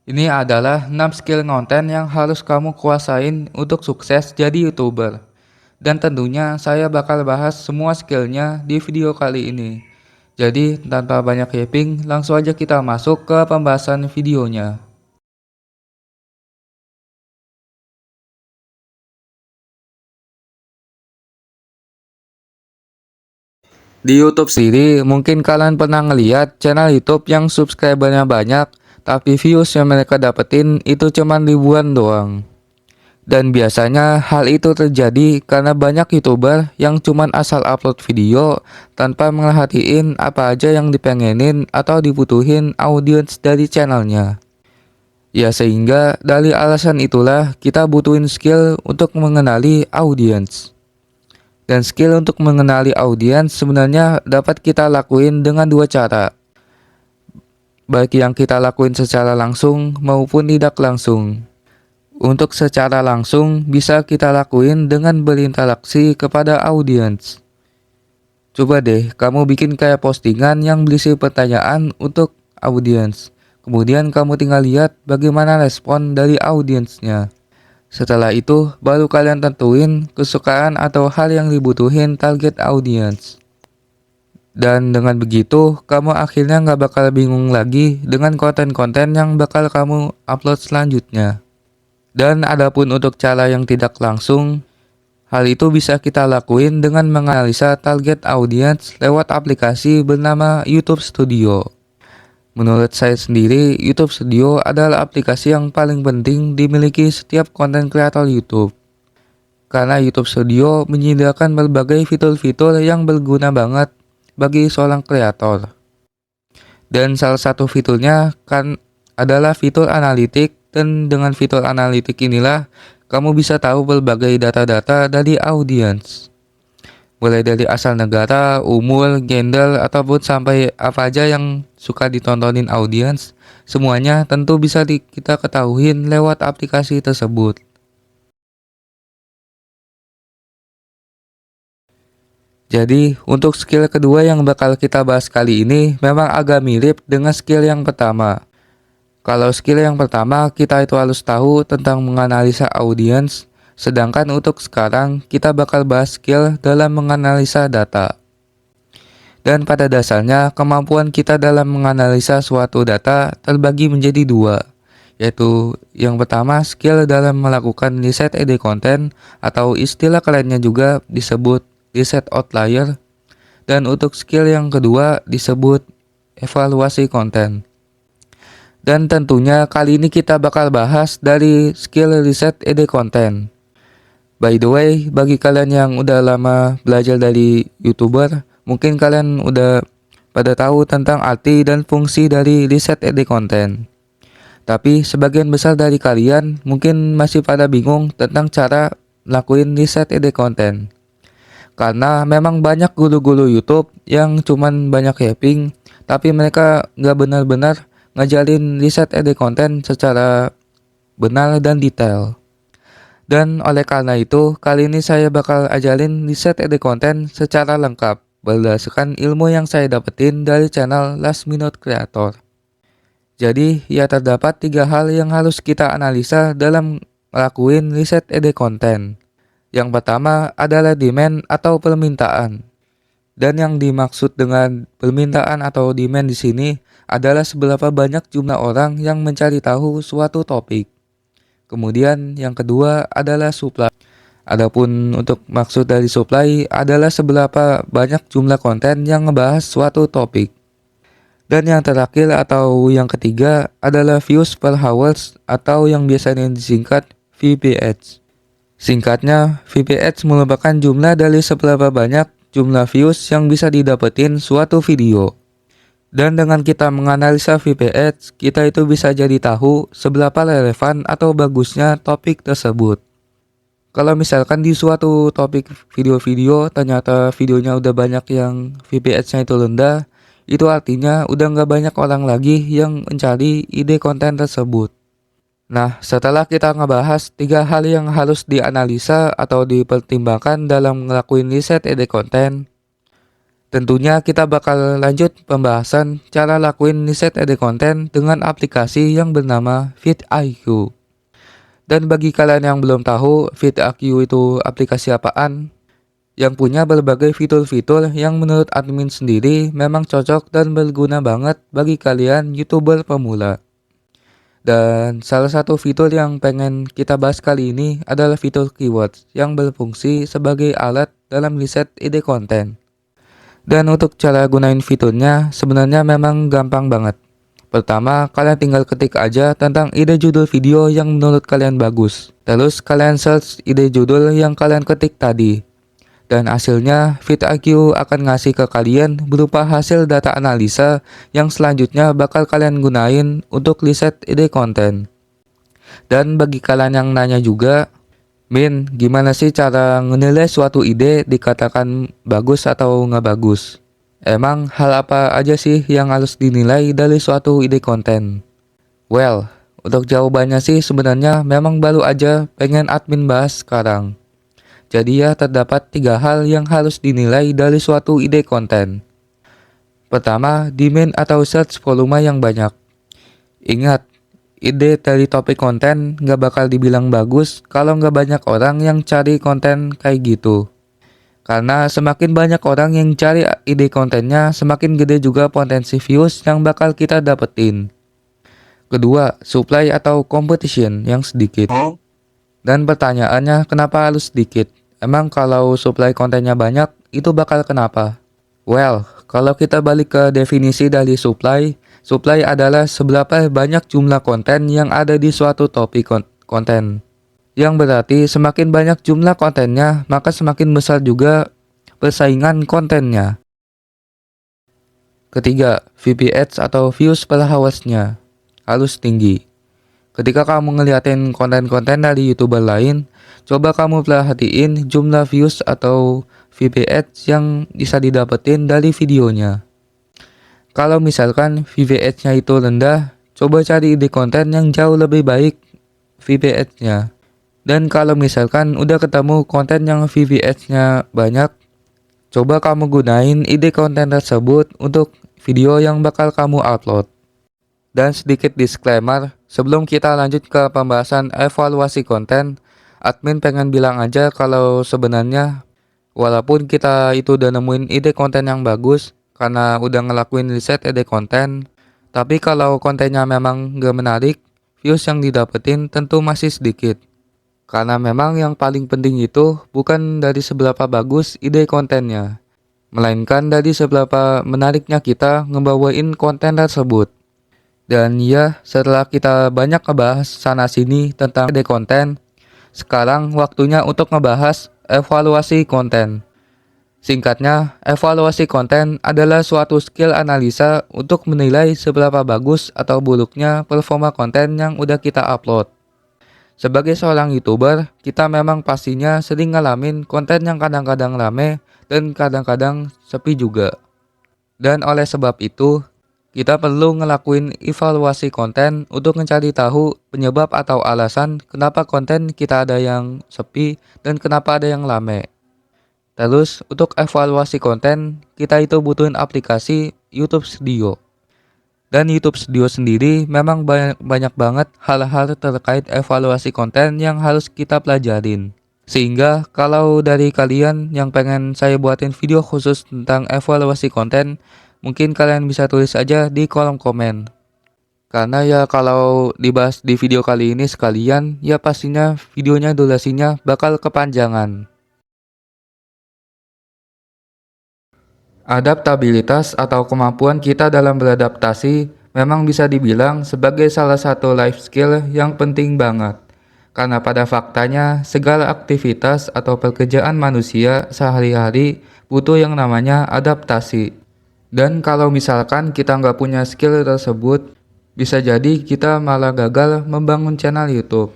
Ini adalah 6 skill konten yang harus kamu kuasain untuk sukses jadi YouTuber. Dan tentunya saya bakal bahas semua skillnya di video kali ini. Jadi tanpa banyak yaping, langsung aja kita masuk ke pembahasan videonya. Di YouTube sendiri, mungkin kalian pernah ngeliat channel YouTube yang subscribernya banyak, tapi views yang mereka dapetin itu cuma ribuan doang. Dan biasanya hal itu terjadi karena banyak YouTuber yang cuman asal upload video tanpa merhatiin apa aja yang dipengenin atau dibutuhin audiens dari channelnya. Ya sehingga dari alasan itulah kita butuhin skill untuk mengenali audiens. Dan skill untuk mengenali audiens sebenarnya dapat kita lakuin dengan dua cara. Baik yang kita lakuin secara langsung maupun tidak langsung. Untuk secara langsung bisa kita lakuin dengan berinteraksi kepada audiens. Coba deh kamu bikin kayak postingan yang berisi pertanyaan untuk audiens. Kemudian kamu tinggal lihat bagaimana respon dari audiensnya. Setelah itu baru kalian tentuin kesukaan atau hal yang dibutuhin target audiens. Dan dengan begitu kamu akhirnya nggak bakal bingung lagi dengan konten-konten yang bakal kamu upload selanjutnya. Dan adapun untuk cara yang tidak langsung, hal itu bisa kita lakuin dengan menganalisa target audiens lewat aplikasi bernama YouTube Studio. Menurut saya sendiri, YouTube Studio adalah aplikasi yang paling penting dimiliki setiap konten kreator YouTube. Karena YouTube Studio menyediakan berbagai fitur-fitur yang berguna banget bagi seorang kreator. Dan salah satu fiturnya kan adalah fitur analitik, dan dengan fitur analitik inilah kamu bisa tahu berbagai data-data dari audiens. Mulai dari asal negara, umur, gender, ataupun sampai apa aja yang suka ditontonin audiens, semuanya tentu bisa kita ketahuin lewat aplikasi tersebut. Jadi, untuk skill kedua yang bakal kita bahas kali ini memang agak mirip dengan skill yang pertama. Kalau skill yang pertama, kita itu harus tahu tentang menganalisa audiens, sedangkan untuk sekarang kita bakal bahas skill dalam menganalisa data. Dan pada dasarnya, kemampuan kita dalam menganalisa suatu data terbagi menjadi dua, yaitu yang pertama skill dalam melakukan riset ide konten atau istilah kerennya juga disebut riset outlier, dan untuk skill yang kedua disebut evaluasi konten. Dan tentunya kali ini kita bakal bahas dari skill riset ide konten. By the way, bagi kalian yang udah lama belajar dari YouTuber, mungkin kalian udah pada tahu tentang arti dan fungsi dari riset ide konten. Tapi sebagian besar dari kalian mungkin masih pada bingung tentang cara lakuin riset ide konten. Karena memang banyak guru-guru YouTube yang cuman banyak hyping, tapi mereka nggak benar-benar ngajarin riset ide konten secara benar dan detail. Dan oleh karena itu, kali ini saya bakal ajarin riset ide konten secara lengkap berdasarkan ilmu yang saya dapetin dari channel Last Minute Creator. Jadi, ya terdapat 3 hal yang harus kita analisa dalam ngelakuin riset ide konten. Yang pertama adalah demand atau permintaan. Dan yang dimaksud dengan permintaan atau demand di sini adalah seberapa banyak jumlah orang yang mencari tahu suatu topik. Kemudian yang kedua adalah supply. Adapun untuk maksud dari supply adalah seberapa banyak jumlah konten yang ngebahas suatu topik. Dan yang terakhir atau yang ketiga adalah views per hours atau yang biasanya disingkat VPH. Singkatnya, VPH merupakan jumlah dari seberapa banyak jumlah views yang bisa didapetin suatu video. Dan dengan kita menganalisa VPH, kita itu bisa jadi tahu seberapa relevan atau bagusnya topik tersebut. Kalau misalkan di suatu topik video-video ternyata videonya udah banyak yang VPH-nya itu rendah, itu artinya udah nggak banyak orang lagi yang mencari ide konten tersebut. Nah, setelah kita ngebahas 3 hal yang harus dianalisa atau dipertimbangkan dalam ngelakuin riset ide konten, Tentunya kita bakal lanjut pembahasan cara lakuin riset ide konten dengan aplikasi yang bernama vidIQ. Dan bagi kalian yang belum tahu vidIQ itu aplikasi apaan, yang punya berbagai fitur-fitur yang menurut admin sendiri memang cocok dan berguna banget bagi kalian YouTuber pemula. Dan salah satu fitur yang pengen kita bahas kali ini adalah fitur keywords yang berfungsi sebagai alat dalam riset ide konten. Dan untuk cara gunain fiturnya sebenarnya memang gampang banget. Pertama, kalian tinggal ketik aja tentang ide judul video yang menurut kalian bagus. Terus kalian search ide judul yang kalian ketik tadi. Dan hasilnya vidIQ akan ngasih ke kalian berupa hasil data analisa yang selanjutnya bakal kalian gunain untuk riset ide konten. Dan bagi kalian yang nanya juga, Min, gimana sih cara menilai suatu ide dikatakan bagus atau nggak bagus? Emang hal apa aja sih yang harus dinilai dari suatu ide konten? Well, untuk jawabannya sih sebenarnya memang baru aja pengen admin bahas sekarang. Jadi ya terdapat 3 hal yang harus dinilai dari suatu ide konten. Pertama, demand atau search volume yang banyak. Ingat, ide dari topik konten nggak bakal dibilang bagus kalau nggak banyak orang yang cari konten kayak gitu. Karena semakin banyak orang yang cari ide kontennya, semakin gede juga potensi views yang bakal kita dapetin. Kedua, supply atau competition yang sedikit. Dan pertanyaannya, kenapa harus sedikit? Emang kalau supply kontennya banyak, itu bakal kenapa? Well, kalau kita balik ke definisi dari supply adalah seberapa banyak jumlah konten yang ada di suatu topik konten. Yang berarti semakin banyak jumlah kontennya, maka semakin besar juga persaingan kontennya. Ketiga, VPH atau views per hours-nya harus tinggi. Ketika kamu ngeliatin konten-konten dari YouTuber lain, coba kamu perhatiin jumlah views atau VPH yang bisa didapetin dari videonya. Kalau misalkan VPH-nya itu rendah, coba cari ide konten yang jauh lebih baik VPH-nya. Dan kalau misalkan udah ketemu konten yang VPH-nya banyak, coba kamu gunain ide konten tersebut untuk video yang bakal kamu upload. Dan sedikit disclaimer, sebelum kita lanjut ke pembahasan evaluasi konten, admin pengen bilang aja kalau sebenarnya walaupun kita itu udah nemuin ide konten yang bagus karena udah ngelakuin riset ide konten, tapi kalau kontennya memang gak menarik, views yang didapetin tentu masih sedikit. Karena memang yang paling penting itu bukan dari seberapa bagus ide kontennya, melainkan dari seberapa menariknya kita ngebawain konten tersebut. Dan ya, setelah kita banyak ngebahas sana-sini tentang ide konten, sekarang waktunya untuk ngebahas evaluasi konten. Singkatnya, evaluasi konten adalah suatu skill analisa untuk menilai seberapa bagus atau buruknya performa konten yang udah kita upload. Sebagai seorang YouTuber, kita memang pastinya sering ngalamin konten yang kadang-kadang rame dan kadang-kadang sepi juga. Dan oleh sebab itu, kita perlu ngelakuin evaluasi konten untuk mencari tahu penyebab atau alasan kenapa konten kita ada yang sepi dan kenapa ada yang rame. Terus untuk evaluasi konten, kita itu butuhin aplikasi YouTube Studio. Dan YouTube Studio sendiri memang banyak banget hal-hal terkait evaluasi konten yang harus kita pelajarin. Sehingga kalau dari kalian yang pengen saya buatin video khusus tentang evaluasi konten, mungkin kalian bisa tulis aja di kolom komen. Karena ya kalau dibahas di video kali ini sekalian, ya pastinya videonya durasinya bakal kepanjangan. Adaptabilitas atau kemampuan kita dalam beradaptasi memang bisa dibilang sebagai salah satu life skill yang penting banget. Karena pada faktanya segala aktivitas atau pekerjaan manusia sehari-hari butuh yang namanya adaptasi. Dan kalau misalkan kita nggak punya skill tersebut, bisa jadi kita malah gagal membangun channel YouTube.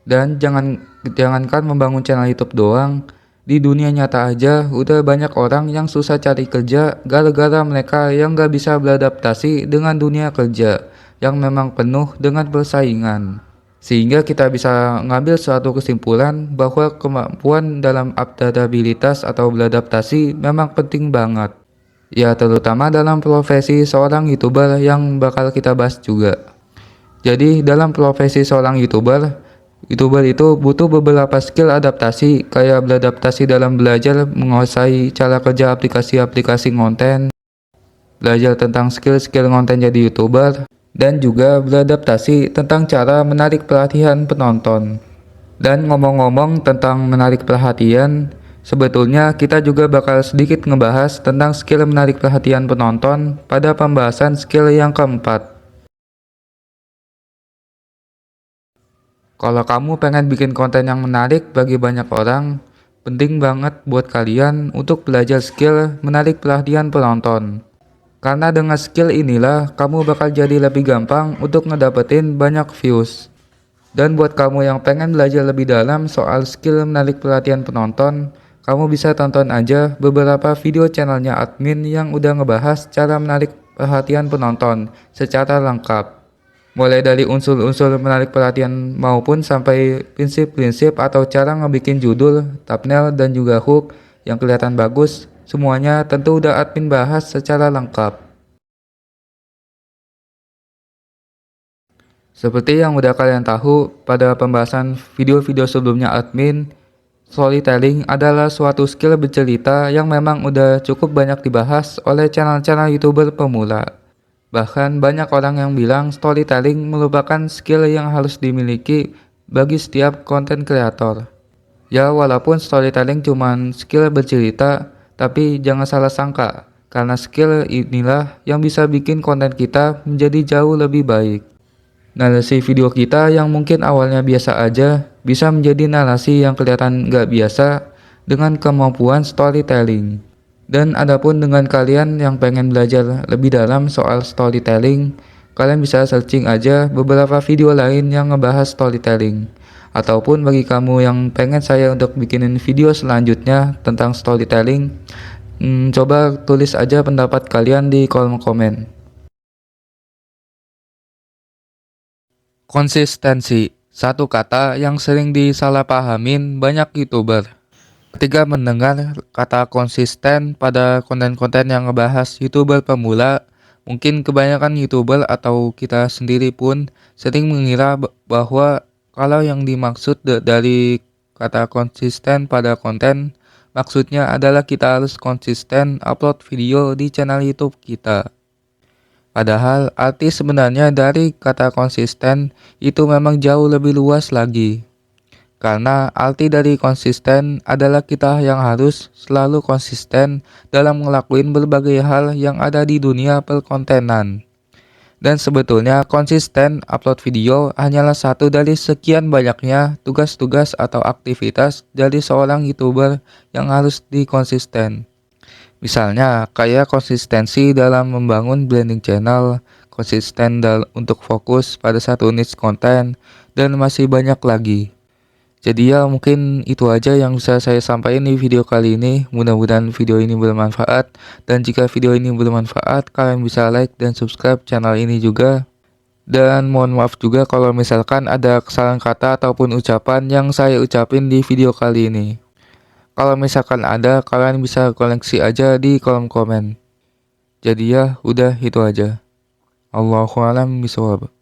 Dan jangankan membangun channel YouTube doang, di dunia nyata aja udah banyak orang yang susah cari kerja gara-gara mereka yang nggak bisa beradaptasi dengan dunia kerja yang memang penuh dengan persaingan. Sehingga kita bisa ngambil suatu kesimpulan bahwa kemampuan dalam adaptabilitas atau beradaptasi memang penting banget. Ya terutama dalam profesi seorang YouTuber yang bakal kita bahas juga. Jadi dalam profesi seorang YouTuber itu butuh beberapa skill adaptasi kayak beradaptasi dalam belajar menguasai cara kerja aplikasi-aplikasi konten, belajar tentang skill-skill konten jadi YouTuber, dan juga beradaptasi tentang cara menarik perhatian penonton. Dan ngomong-ngomong tentang menarik perhatian, sebetulnya kita juga bakal sedikit ngebahas tentang skill menarik perhatian penonton pada pembahasan skill yang keempat. Kalau kamu pengen bikin konten yang menarik bagi banyak orang, penting banget buat kalian untuk belajar skill menarik perhatian penonton. Karena dengan skill inilah kamu bakal jadi lebih gampang untuk ngedapetin banyak views. Dan buat kamu yang pengen belajar lebih dalam soal skill menarik perhatian penonton, kamu bisa tonton aja beberapa video channelnya admin yang udah ngebahas cara menarik perhatian penonton secara lengkap. Mulai dari unsur-unsur menarik perhatian maupun sampai prinsip-prinsip atau cara ngebikin judul, thumbnail, dan juga hook yang kelihatan bagus, semuanya tentu udah admin bahas secara lengkap. Seperti yang udah kalian tahu pada pembahasan video-video sebelumnya admin, storytelling adalah suatu skill bercerita yang memang udah cukup banyak dibahas oleh channel-channel YouTuber pemula. Bahkan banyak orang yang bilang storytelling merupakan skill yang harus dimiliki bagi setiap konten kreator. Ya walaupun storytelling cuman skill bercerita, tapi jangan salah sangka, karena skill inilah yang bisa bikin konten kita menjadi jauh lebih baik. Narasi video kita yang mungkin awalnya biasa aja, bisa menjadi narasi yang kelihatan nggak biasa dengan kemampuan storytelling. Dan adapun dengan kalian yang pengen belajar lebih dalam soal storytelling, kalian bisa searching aja beberapa video lain yang ngebahas storytelling. Ataupun bagi kamu yang pengen saya untuk bikinin video selanjutnya tentang storytelling, coba tulis aja pendapat kalian di kolom komen. Konsistensi, satu kata yang sering disalahpahamin banyak YouTuber. Ketika mendengar kata konsisten pada konten-konten yang ngebahas YouTuber pemula, mungkin kebanyakan YouTuber atau kita sendiri pun sering mengira bahwa kalau yang dimaksud dari kata konsisten pada konten, maksudnya adalah kita harus konsisten upload video di channel YouTube kita. Padahal arti sebenarnya dari kata konsisten itu memang jauh lebih luas lagi. Karena arti dari konsisten adalah kita yang harus selalu konsisten dalam ngelakuin berbagai hal yang ada di dunia perkontenan. Dan sebetulnya konsisten upload video hanyalah satu dari sekian banyaknya tugas-tugas atau aktivitas dari seorang YouTuber yang harus dikonsisten. Misalnya kayak konsistensi dalam membangun branding channel, konsisten untuk fokus pada satu niche konten, dan masih banyak lagi. Jadi ya mungkin itu aja yang bisa saya sampaikan di video kali ini. Mudah-mudahan video ini bermanfaat. Dan jika video ini bermanfaat, kalian bisa like dan subscribe channel ini juga. Dan mohon maaf juga kalau misalkan ada kesalahan kata ataupun ucapan yang saya ucapin di video kali ini. Kalau misalkan ada, kalian bisa koleksi aja di kolom komen. Jadi ya udah itu aja. Allahu a'lam bishawab.